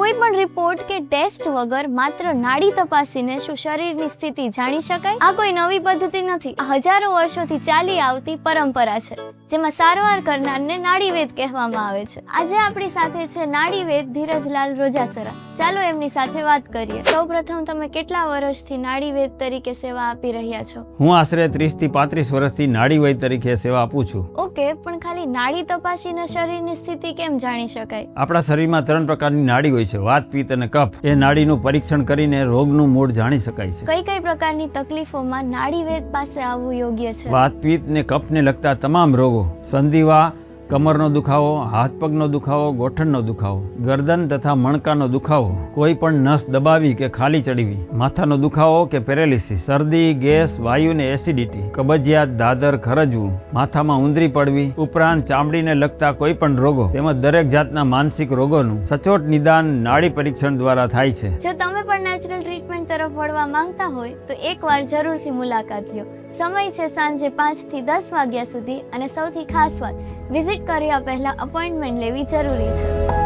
કોઈ પણ રિપોર્ટ કે ટેસ્ટ વગર માત્ર નાડી તપાસીને શું શરીરની સ્થિતિ જાણી શકાય? આ કોઈ નવી પદ્ધતિ નથી. આ હજારો વર્ષોથી ચાલી આવતી પરંપરા છે, જેમાં સારવાર કરનારને નાડીવેદ કહેવામાં આવે છે. આજે આપણી સાથે છે નાડીવેદ ધીરજલાલ રોજાસરા. ચાલો એમની સાથે વાત કરીએ. સૌપ્રથમ, તમે કેટલા વર્ષથી નાડીવેદ તરીકે સેવા આપી રહ્યા છો? હું આશરે 30 થી 35 વર્ષથી નાડીવૈદ તરીકે સેવા આપું છું. ઓકે, પણ ખાલી નાડી તપાસીને શરીરની સ્થિતિ કેમ જાણી શકાય? આપણા શરીરમાં 3 પ્રકારની નાડી હોય છે: વાત, પિત્ત અને કફ. એ નાડીનું પરીક્ષણ કરીને રોગનું મૂળ જાણી શકાય છે. કઈ કઈ પ્રકારની તકલીફોમાં નાડીવેદ પાસે આવવું યોગ્ય છે? વાત, પિત્ત ને કફને લગતા તમામ રોગો, સંધિવા, કમરનો દુખાવો, હાથ પગનો દુખાવો, ગોઠણનો દુખાવો, ગરદન તથા મણકાનો દુખાવો, કોઈ પણ નસ દબાવી કે ખાલી ચડવી, માથાનો દુખાવો કે પેરેલિસિસ, શરદી, ગેસ, વાયુ ને એસિડિટી, કબજિયાત, દાદર, ખરજવું, માથામાં ઉંદરી પડવી, ઉપરાંત ચામડીને લગતા કોઈ પણ રોગો તેમજ દરેક જાતના માનસિક રોગોનું સચોટ નિદાન નાડી પરીક્ષણ દ્વારા થાય છે. જો તમે પણ નેચરલ ટ્રીટમેન્ટ તરફ વળવા માંગતા હોય તો એકવાર જરૂરથી મુલાકાત લ્યો. સમય છે સાંજે 5 થી 10 વાગ્યા સુધી, અને સૌથી ખાસ વાત, વિઝિટ કર્યા પહેલા અપોઇન્ટમેન્ટ લેવી જરૂરી છે.